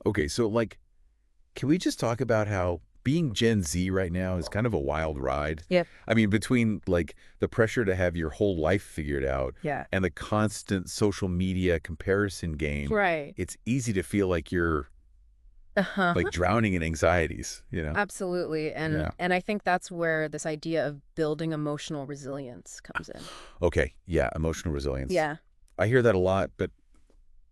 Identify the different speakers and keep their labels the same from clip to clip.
Speaker 1: Okay, so like, can we just talk about how being Gen Z right now is kind of a wild ride?
Speaker 2: Yep.
Speaker 1: I mean, between like the pressure to have your whole life figured out
Speaker 2: Yeah.
Speaker 1: and the constant social media comparison game,
Speaker 2: Right.
Speaker 1: it's easy to feel like you're
Speaker 2: Uh-huh.
Speaker 1: like drowning in anxieties,
Speaker 2: Absolutely. And
Speaker 1: Yeah.
Speaker 2: and I think that's where this idea of building emotional resilience comes in.
Speaker 1: Okay, yeah, emotional resilience.
Speaker 2: Yeah.
Speaker 1: I hear that a lot, but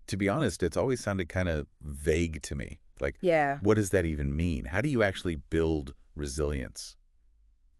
Speaker 1: to be honest, it's always sounded kind of vague to me. Like,
Speaker 2: Yeah.
Speaker 1: what does that even mean? How do you actually build resilience?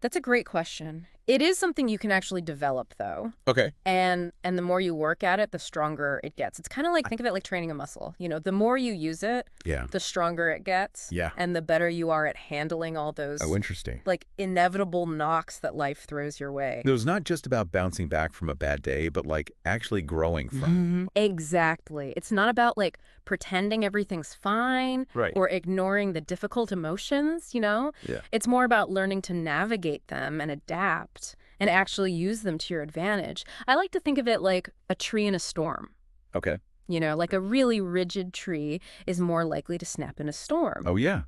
Speaker 2: That's a great question. It is something you can actually develop, though.
Speaker 1: Okay.
Speaker 2: And the more you work at it, the stronger it gets. It's kind of like, think of it like training a muscle. The more you use it,
Speaker 1: Yeah.
Speaker 2: the stronger it gets.
Speaker 1: Yeah.
Speaker 2: And the better you are at handling all those
Speaker 1: Oh, interesting.
Speaker 2: like inevitable knocks that life throws your way.
Speaker 1: It was not just about bouncing back from a bad day, but like actually growing from.
Speaker 2: Exactly. It's not about like pretending everything's fine
Speaker 1: Right.
Speaker 2: or ignoring the difficult emotions.
Speaker 1: Yeah.
Speaker 2: It's more about learning to navigate them and adapt and actually use them to your advantage. I like to think of it like a tree in a storm.
Speaker 1: Okay.
Speaker 2: Like a really rigid tree is more likely to snap in a storm.
Speaker 1: Oh, yeah.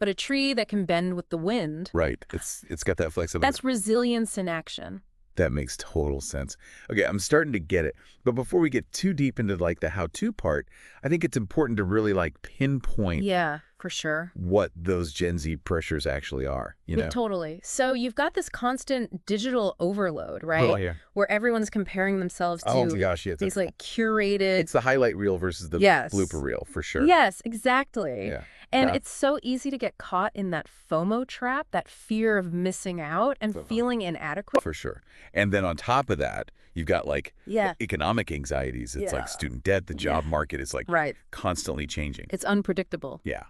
Speaker 2: But a tree that can bend with the wind,
Speaker 1: Right. It's got that flexibility.
Speaker 2: that's resilience in action.
Speaker 1: That makes total sense. Okay, I'm starting to get it. But before we get too deep into like the how-to part, I think it's important to really like pinpoint
Speaker 2: Yeah, for sure.
Speaker 1: what those Gen Z pressures actually are,
Speaker 2: Yeah, totally. So you've got this constant digital overload, right?
Speaker 1: Oh, yeah.
Speaker 2: Where everyone's comparing themselves
Speaker 1: Oh,
Speaker 2: to
Speaker 1: my gosh, yeah.
Speaker 2: these like curated.
Speaker 1: It's the highlight reel versus the
Speaker 2: Yes.
Speaker 1: blooper reel, for sure.
Speaker 2: Yes, exactly.
Speaker 1: Yeah.
Speaker 2: And
Speaker 1: Yeah.
Speaker 2: it's so easy to get caught in that FOMO trap, that fear of missing out and feeling inadequate.
Speaker 1: For sure. And then on top of that, you've got like
Speaker 2: Yeah.
Speaker 1: economic anxieties. It's
Speaker 2: Yeah.
Speaker 1: like student debt. The job market is like
Speaker 2: Right.
Speaker 1: constantly changing.
Speaker 2: It's unpredictable.
Speaker 1: Yeah.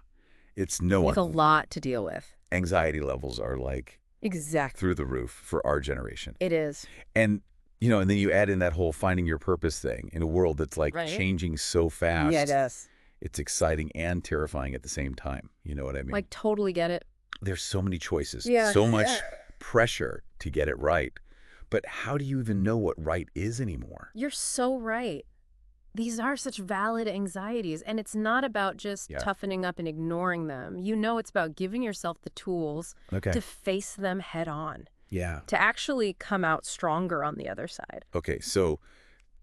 Speaker 1: It's no
Speaker 2: It's a
Speaker 1: one.
Speaker 2: lot to deal with.
Speaker 1: Anxiety levels are like
Speaker 2: Exactly.
Speaker 1: through the roof for our generation.
Speaker 2: It is.
Speaker 1: And, and then you add in that whole finding your purpose thing in a world that's like
Speaker 2: Right.
Speaker 1: changing so fast.
Speaker 2: Yeah, it is.
Speaker 1: It's exciting and terrifying at the same time. You know what I mean?
Speaker 2: Like, totally get it.
Speaker 1: There's so many choices,
Speaker 2: Yeah.
Speaker 1: so much pressure to get it right. But how do you even know what right is anymore?
Speaker 2: You're so right. These are such valid anxieties, and it's not about just toughening up and ignoring them. It's about giving yourself the tools to face them head on,
Speaker 1: Yeah.
Speaker 2: to actually come out stronger on the other side.
Speaker 1: Okay, so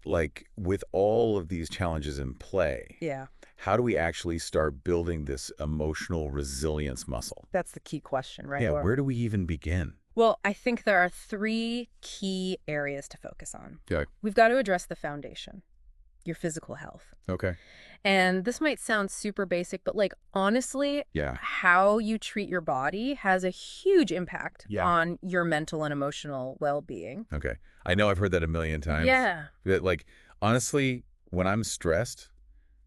Speaker 1: like with all of these challenges in play,
Speaker 2: Yeah.
Speaker 1: how do we actually start building this emotional resilience muscle?
Speaker 2: That's the key question, right?
Speaker 1: Yeah, where do we even begin?
Speaker 2: Well, I think there are 3 key areas to focus on.
Speaker 1: Yeah.
Speaker 2: We've got to address the foundation, your physical health.
Speaker 1: Okay.
Speaker 2: And this might sound super basic, but like honestly,
Speaker 1: Yeah.
Speaker 2: how you treat your body has a huge impact
Speaker 1: Yeah.
Speaker 2: on your mental and emotional well-being.
Speaker 1: Okay. I know I've heard that a million times.
Speaker 2: Yeah.
Speaker 1: That, like, honestly, when I'm stressed,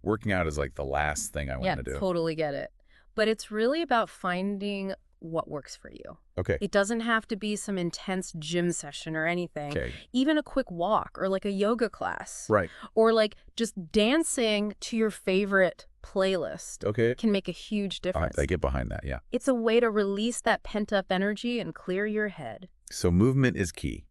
Speaker 1: working out is like the last thing I want to do.
Speaker 2: Totally get it. But it's really about finding what works for you.
Speaker 1: Okay.
Speaker 2: It doesn't have to be some intense gym session or anything.
Speaker 1: Okay.
Speaker 2: Even a quick walk or like a yoga class.
Speaker 1: Right.
Speaker 2: Or like just dancing to your favorite playlist
Speaker 1: Okay.
Speaker 2: can make a huge
Speaker 1: All right,
Speaker 2: difference.
Speaker 1: I get behind that, yeah.
Speaker 2: It's a way to release that pent-up energy and clear your head.
Speaker 1: So movement is key.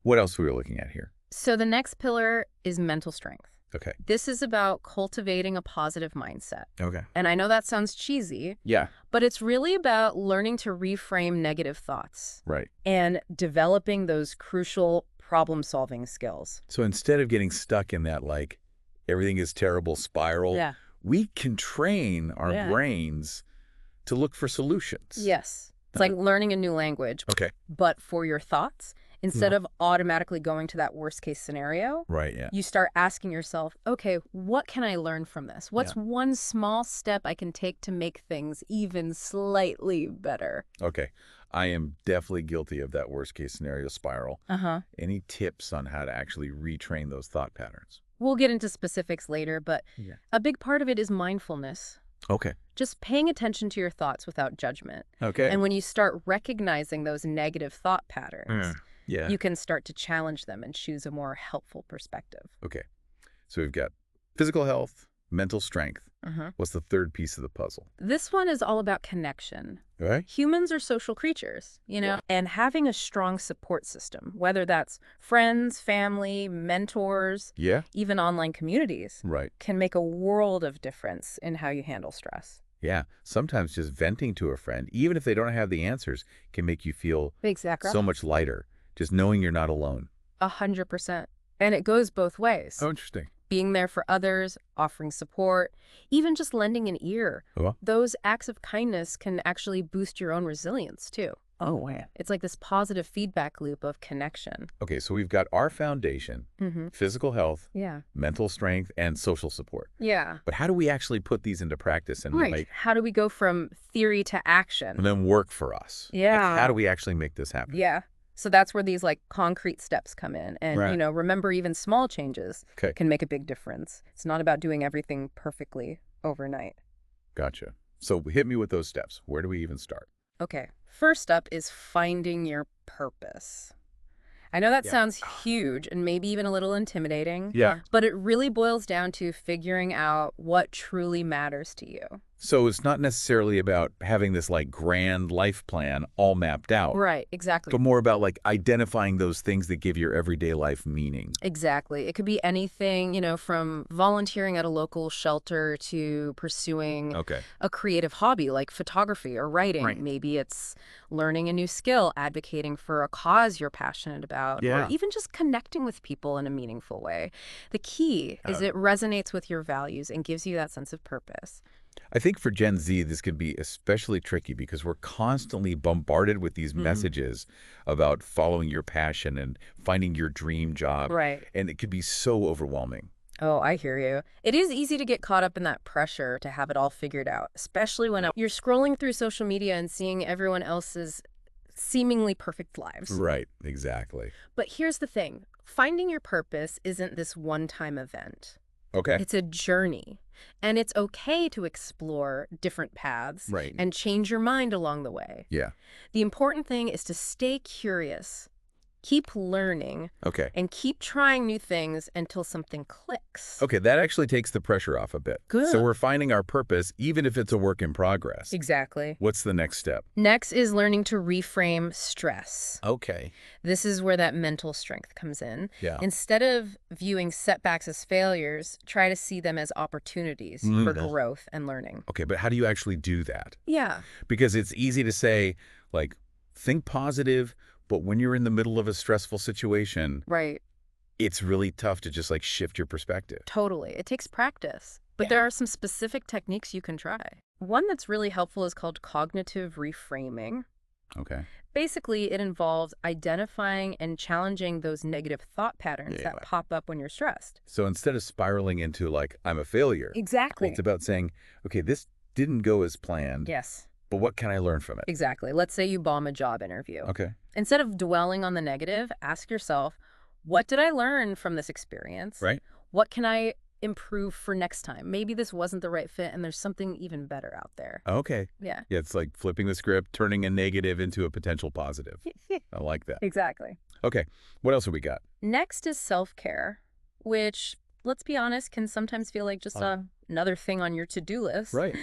Speaker 1: What else are we looking at here?
Speaker 2: So the next pillar is mental strength.
Speaker 1: Okay.
Speaker 2: This is about cultivating a positive mindset.
Speaker 1: Okay.
Speaker 2: And I know that sounds cheesy,
Speaker 1: Yeah.
Speaker 2: but it's really about learning to reframe negative thoughts
Speaker 1: Right.
Speaker 2: and developing those crucial problem-solving skills.
Speaker 1: So instead of getting stuck in that, like, everything is terrible spiral, we can train our brains to look for solutions.
Speaker 2: Yes. It's like learning a new language,
Speaker 1: Okay.
Speaker 2: but for your thoughts. Instead of automatically going to that worst case scenario,
Speaker 1: Right, yeah.
Speaker 2: you start asking yourself, okay, what can I learn from this? What's one small step I can take to make things even slightly better?
Speaker 1: Okay. I am definitely guilty of that worst case scenario spiral. Any tips on how to actually retrain those thought patterns?
Speaker 2: We'll get into specifics later, but a big part of it is mindfulness.
Speaker 1: Okay.
Speaker 2: Just paying attention to your thoughts without judgment.
Speaker 1: Okay.
Speaker 2: And when you start recognizing those negative thought patterns,
Speaker 1: Yeah.
Speaker 2: you can start to challenge them and choose a more helpful perspective.
Speaker 1: Okay. So we've got physical health, mental strength. What's the third piece of the puzzle?
Speaker 2: This one is all about connection.
Speaker 1: Right?
Speaker 2: Humans are social creatures, and having a strong support system, whether that's friends, family, mentors, even online communities, can make a world of difference in how you handle stress.
Speaker 1: Yeah, sometimes just venting to a friend, even if they don't have the answers, can make you feel so much lighter, just knowing you're not alone.
Speaker 2: 100%. And it goes both ways.
Speaker 1: Oh, interesting.
Speaker 2: Being there for others, offering support, even just lending an ear. Those acts of kindness can actually boost your own resilience, too.
Speaker 3: Oh, wow.
Speaker 2: It's like this positive feedback loop of connection.
Speaker 1: Okay, so we've got our foundation, physical health, mental strength, and social support.
Speaker 2: Yeah.
Speaker 1: But how do we actually put these into practice and
Speaker 2: how do we go from theory to action?
Speaker 1: And then work for us?
Speaker 2: Yeah.
Speaker 1: How do we actually make this happen?
Speaker 2: Yeah. So that's where these concrete steps come in. And, remember, even small changes can make a big difference. It's not about doing everything perfectly overnight.
Speaker 1: Gotcha. So hit me with those steps. Where do we even start?
Speaker 2: Okay. First up is finding your purpose. I know that sounds huge and maybe even a little intimidating. But it really boils down to figuring out what truly matters to you.
Speaker 1: So it's not necessarily about having this grand life plan all mapped out.
Speaker 2: Right, exactly.
Speaker 1: But more about identifying those things that give your everyday life meaning.
Speaker 2: Exactly. It could be anything, from volunteering at a local shelter to pursuing a creative hobby like photography or writing. Maybe it's learning a new skill, advocating for a cause you're passionate about, or even just connecting with people in a meaningful way. The key is it resonates with your values and gives you that sense of purpose.
Speaker 1: I think for Gen Z, this could be especially tricky because we're constantly bombarded with these messages about following your passion and finding your dream job.
Speaker 2: Right.
Speaker 1: And it could be so overwhelming.
Speaker 2: Oh, I hear you. It is easy to get caught up in that pressure to have it all figured out, especially when you're scrolling through social media and seeing everyone else's seemingly perfect lives.
Speaker 1: Right, exactly.
Speaker 2: But here's the thing. Finding your purpose isn't this one-time event.
Speaker 1: Okay.
Speaker 2: It's a journey. And it's okay to explore different paths and change your mind along the way.
Speaker 1: Yeah.
Speaker 2: The important thing is to stay curious, keep learning, and keep trying new things until something clicks.
Speaker 1: Okay, that actually takes the pressure off a bit.
Speaker 2: Good.
Speaker 1: So we're finding our purpose, even if it's a work in progress.
Speaker 2: Exactly.
Speaker 1: What's the next step?
Speaker 2: Next is learning to reframe stress.
Speaker 1: Okay.
Speaker 2: This is where that mental strength comes in.
Speaker 1: Yeah.
Speaker 2: Instead of viewing setbacks as failures, try to see them as opportunities for growth and learning.
Speaker 1: Okay, but how do you actually do that?
Speaker 2: Yeah.
Speaker 1: Because it's easy to say, think positive, but when you're in the middle of a stressful situation, it's really tough to just shift your perspective.
Speaker 2: Totally. It takes practice. But there are some specific techniques you can try. One that's really helpful is called cognitive reframing.
Speaker 1: Okay.
Speaker 2: Basically, it involves identifying and challenging those negative thought patterns that pop up when you're stressed.
Speaker 1: So instead of spiraling into I'm a failure.
Speaker 2: Exactly.
Speaker 1: It's about saying, okay, this didn't go as planned.
Speaker 2: Yes.
Speaker 1: But what can I learn from it?
Speaker 2: Exactly. Let's say you bomb a job interview.
Speaker 1: Okay.
Speaker 2: Instead of dwelling on the negative, ask yourself, what did I learn from this experience?
Speaker 1: Right.
Speaker 2: What can I improve for next time? Maybe this wasn't the right fit and there's something even better out there.
Speaker 1: Okay.
Speaker 2: Yeah.
Speaker 1: Yeah, it's like flipping the script, turning a negative into a potential positive. I like that.
Speaker 2: Exactly.
Speaker 1: Okay. What else have we got?
Speaker 2: Next is self-care, which, let's be honest, can sometimes feel like just another thing on your to-do list.
Speaker 1: Right.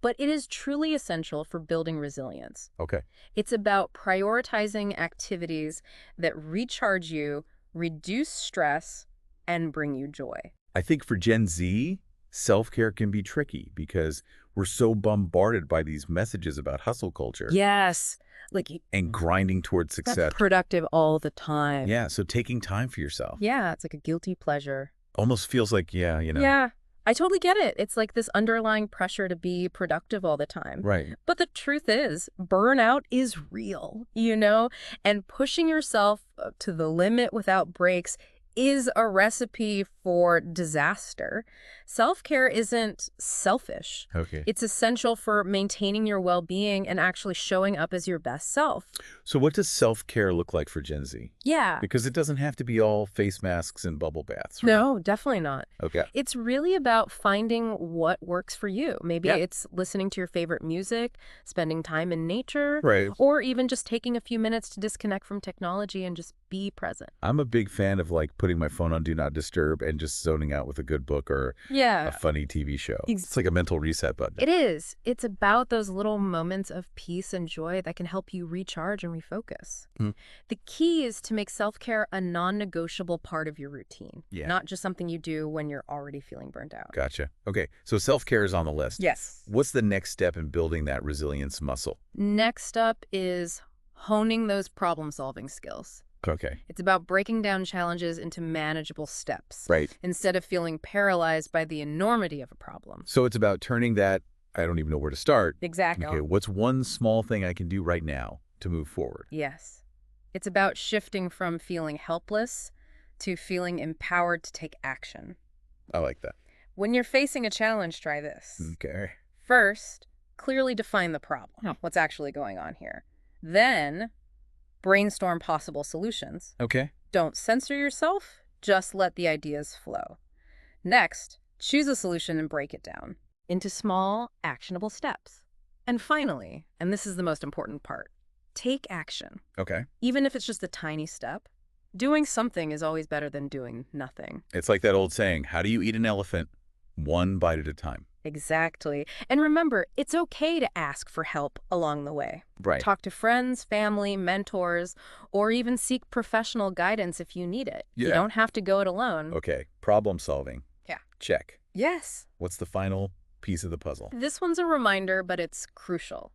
Speaker 2: But it is truly essential for building resilience.
Speaker 1: Okay.
Speaker 2: It's about prioritizing activities that recharge you, reduce stress, and bring you joy.
Speaker 1: I think for Gen Z, self-care can be tricky because we're so bombarded by these messages about hustle culture.
Speaker 2: Yes.
Speaker 1: And grinding towards success.
Speaker 2: That's productive all the time.
Speaker 1: Yeah, so taking time for yourself.
Speaker 2: Yeah, it's like a guilty pleasure.
Speaker 1: Almost feels like,
Speaker 2: Yeah, I totally get it. It's like this underlying pressure to be productive all the time.
Speaker 1: Right.
Speaker 2: But the truth is, burnout is real, and pushing yourself to the limit without breaks is a recipe for disaster. Self-care isn't selfish.
Speaker 1: Okay.
Speaker 2: It's essential for maintaining your well-being and actually showing up as your best self.
Speaker 1: So what does self-care look like for Gen Z?
Speaker 2: Yeah.
Speaker 1: Because it doesn't have to be all face masks and bubble baths. Right?
Speaker 2: No, definitely not.
Speaker 1: Okay.
Speaker 2: It's really about finding what works for you. Maybe it's listening to your favorite music, spending time in nature, or even just taking a few minutes to disconnect from technology and just be present.
Speaker 1: I'm a big fan of putting my phone on Do Not Disturb and just zoning out with a good book or
Speaker 2: Yeah.
Speaker 1: a funny TV show.
Speaker 2: Ex-
Speaker 1: It's like a mental reset button.
Speaker 2: It is. It's about those little moments of peace and joy that can help you recharge and refocus. The key is to make self-care a non-negotiable part of your routine, not just something you do when you're already feeling burnt out.
Speaker 1: Gotcha. Okay, so self-care is on the list.
Speaker 2: Yes.
Speaker 1: What's the next step in building that resilience muscle?
Speaker 2: Next up is honing those problem-solving skills.
Speaker 1: Okay.
Speaker 2: It's about breaking down challenges into manageable steps.
Speaker 1: Right.
Speaker 2: Instead of feeling paralyzed by the enormity of a problem.
Speaker 1: So it's about turning that, I don't even know where to start.
Speaker 2: Exactly.
Speaker 1: Okay, what's one small thing I can do right now to move forward?
Speaker 2: Yes. It's about shifting from feeling helpless to feeling empowered to take action.
Speaker 1: I like that.
Speaker 2: When you're facing a challenge, try this.
Speaker 1: Okay.
Speaker 2: First, clearly define the problem. What's actually going on here? Then, brainstorm possible solutions.
Speaker 1: Okay.
Speaker 2: Don't censor yourself, just let the ideas flow. Next, choose a solution and break it down into small, actionable steps. And finally, and this is the most important part, take action.
Speaker 1: Okay.
Speaker 2: Even if it's just a tiny step, doing something is always better than doing nothing.
Speaker 1: It's like that old saying, how do you eat an elephant? One bite at a time.
Speaker 2: Exactly. And remember, it's okay to ask for help along the way.
Speaker 1: Right.
Speaker 2: Talk to friends, family, mentors, or even seek professional guidance if you need it.
Speaker 1: Yeah.
Speaker 2: You don't have to go it alone.
Speaker 1: Okay. Problem solving.
Speaker 2: Yeah.
Speaker 1: Check.
Speaker 2: Yes.
Speaker 1: What's the final piece of the puzzle?
Speaker 2: This one's a reminder, but it's crucial.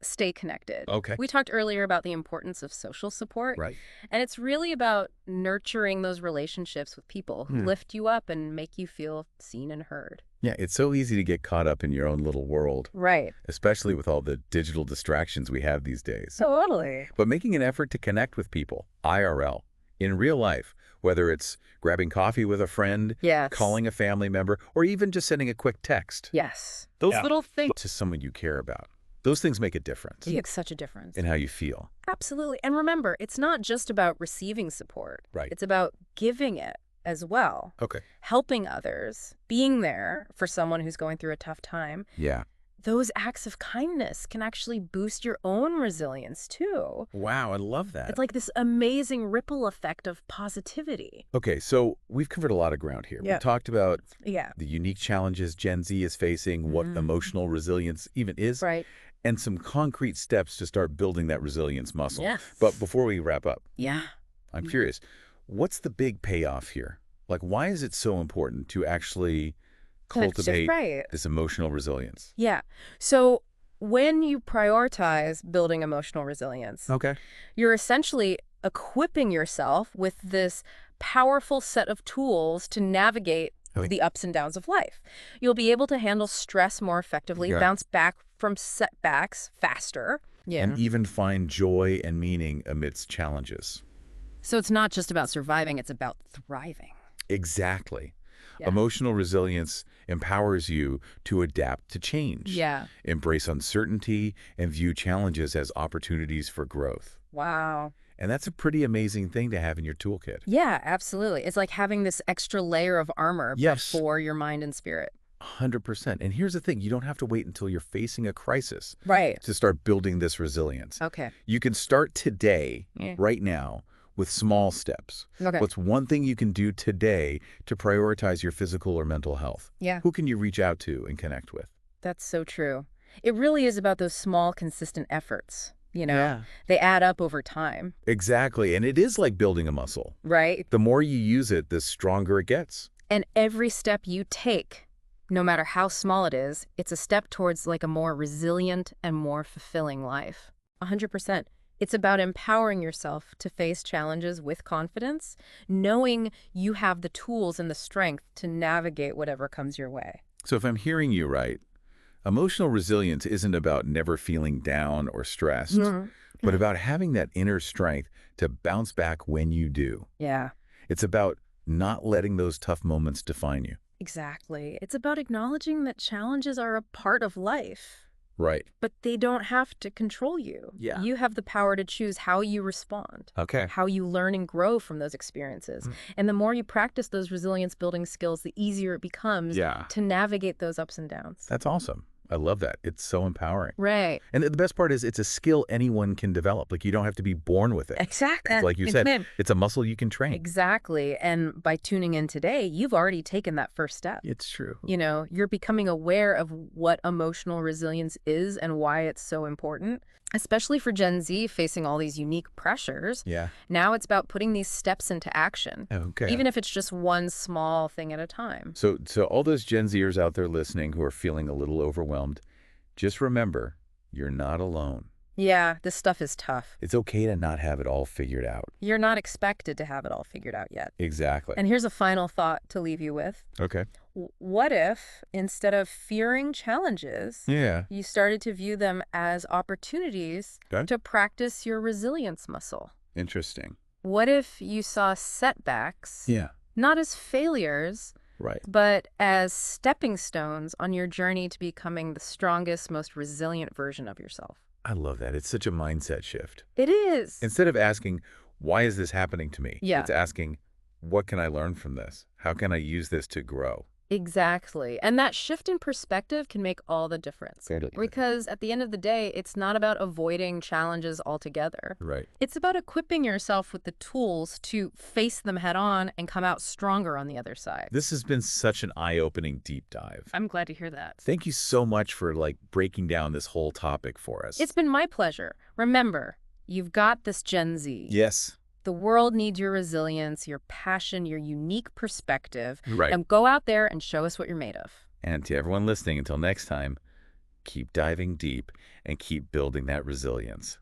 Speaker 2: Stay connected.
Speaker 1: Okay.
Speaker 2: We talked earlier about the importance of social support.
Speaker 1: Right.
Speaker 2: And it's really about nurturing those relationships with people who lift you up and make you feel seen and heard.
Speaker 1: Yeah, it's so easy to get caught up in your own little world.
Speaker 2: Right.
Speaker 1: Especially with all the digital distractions we have these days.
Speaker 2: Totally.
Speaker 1: But making an effort to connect with people, IRL, in real life, whether it's grabbing coffee with a friend,
Speaker 2: Yes.
Speaker 1: calling a family member, or even just sending a quick text.
Speaker 2: Yes. Those little things.
Speaker 1: To someone you care about. Those things make a difference
Speaker 2: Make such a difference.
Speaker 1: in how you feel.
Speaker 2: Absolutely. And remember, it's not just about receiving support.
Speaker 1: Right.
Speaker 2: It's about giving it as well.
Speaker 1: Okay.
Speaker 2: Helping others, being there for someone who's going through a tough time.
Speaker 1: Yeah.
Speaker 2: Those acts of kindness can actually boost your own resilience too.
Speaker 1: Wow, I love that.
Speaker 2: It's like this amazing ripple effect of positivity.
Speaker 1: Okay, so we've covered a lot of ground here.
Speaker 2: Yeah.
Speaker 1: We talked about
Speaker 2: Yeah.
Speaker 1: the unique challenges Gen Z is facing, what emotional resilience even is,
Speaker 2: Right.
Speaker 1: and some concrete steps to start building that resilience muscle.
Speaker 2: Yes.
Speaker 1: But before we wrap up,
Speaker 2: Yeah.
Speaker 1: I'm curious, what's the big payoff here? Like, why is it so important to actually cultivate
Speaker 2: right.
Speaker 1: this emotional resilience?
Speaker 2: Yeah. So when you prioritize building emotional resilience,
Speaker 1: Okay.
Speaker 2: you're essentially equipping yourself with this powerful set of tools to navigate the ups and downs of life. You'll be able to handle stress more effectively, bounce back from setbacks faster. Yeah.
Speaker 1: And even find joy and meaning amidst challenges.
Speaker 2: So it's not just about surviving, it's about thriving.
Speaker 1: Exactly.
Speaker 2: Yeah.
Speaker 1: Emotional resilience empowers you to adapt to change.
Speaker 2: Yeah.
Speaker 1: Embrace uncertainty and view challenges as opportunities for growth.
Speaker 2: Wow.
Speaker 1: And that's a pretty amazing thing to have in your toolkit.
Speaker 2: Yeah, absolutely. It's like having this extra layer of armor
Speaker 1: Yes.
Speaker 2: for your mind and spirit.
Speaker 1: 100%. And here's the thing, you don't have to wait until you're facing a crisis
Speaker 2: Right.
Speaker 1: to start building this resilience.
Speaker 2: Okay.
Speaker 1: You can start today,
Speaker 2: Yeah.
Speaker 1: right now, with small steps.
Speaker 2: Okay.
Speaker 1: What's one thing you can do today to prioritize your physical or mental health?
Speaker 2: Yeah.
Speaker 1: Who can you reach out to and connect with?
Speaker 2: That's so true. It really is about those small, consistent efforts. You know,
Speaker 1: Yeah.
Speaker 2: they add up over time.
Speaker 1: Exactly. And it is like building a muscle.
Speaker 2: Right.
Speaker 1: The more you use it, the stronger it gets.
Speaker 2: And every step you take, no matter how small it is, it's a step towards like a more resilient and more fulfilling life. 100%. It's about empowering yourself to face challenges with confidence, knowing you have the tools and the strength to navigate whatever comes your way.
Speaker 1: So if I'm hearing you right, emotional resilience isn't about never feeling down or stressed, but about having that inner strength to bounce back when you do.
Speaker 2: Yeah,
Speaker 1: It's about not letting those tough moments define you.
Speaker 2: exactly. It's about acknowledging that challenges are a part of life.
Speaker 1: Right.
Speaker 2: But they don't have to control you.
Speaker 1: Yeah.
Speaker 2: You have the power to choose how you respond,
Speaker 1: Okay.
Speaker 2: how you learn and grow from those experiences. And the more you practice those resilience building skills, the easier it becomes
Speaker 1: Yeah.
Speaker 2: to navigate those ups and downs.
Speaker 1: That's awesome. I love that. It's so empowering.
Speaker 2: Right.
Speaker 1: And the best part is it's a skill anyone can develop. Like, you don't have to be born with it.
Speaker 2: Exactly.
Speaker 1: Like you said, it's a muscle you can train.
Speaker 2: Exactly. And by tuning in today, you've already taken that first step.
Speaker 1: It's true.
Speaker 2: You're becoming aware of what emotional resilience is and why it's so important, especially for Gen Z facing all these unique pressures.
Speaker 1: Yeah.
Speaker 2: Now it's about putting these steps into action,
Speaker 1: Okay.
Speaker 2: even if it's just one small thing at a time.
Speaker 1: So all those Gen Zers out there listening who are feeling a little overwhelmed, just remember, you're not alone.
Speaker 2: Yeah, this stuff is tough.
Speaker 1: It's okay to not have it all figured out.
Speaker 2: You're not expected to have it all figured out yet.
Speaker 1: Exactly.
Speaker 2: And here's a final thought to leave you with.
Speaker 1: Okay.
Speaker 2: What if, instead of fearing challenges, you started to view them as opportunities to practice your resilience muscle?
Speaker 1: Interesting.
Speaker 2: What if you saw setbacks not as failures, but as stepping stones on your journey to becoming the strongest, most resilient version of yourself?
Speaker 1: I love that. It's such a mindset shift.
Speaker 2: It is.
Speaker 1: Instead of asking, why is this happening to me?
Speaker 2: Yeah.
Speaker 1: It's asking, what can I learn from this? How can I use this to grow?
Speaker 2: Exactly. And that shift in perspective can make all the difference. Because at the end of the day, it's not about avoiding challenges altogether.
Speaker 1: Right.
Speaker 2: It's about equipping yourself with the tools to face them head on and come out stronger on the other side.
Speaker 1: This has been such an eye-opening deep dive.
Speaker 2: I'm glad to hear that.
Speaker 1: Thank you so much for breaking down this whole topic for us.
Speaker 2: It's been my pleasure. Remember, you've got this, Gen Z.
Speaker 1: Yes.
Speaker 2: The world needs your resilience, your passion, your unique perspective.
Speaker 1: Right.
Speaker 2: And go out there and show us what you're made of.
Speaker 1: And to everyone listening, until next time, keep diving deep and keep building that resilience.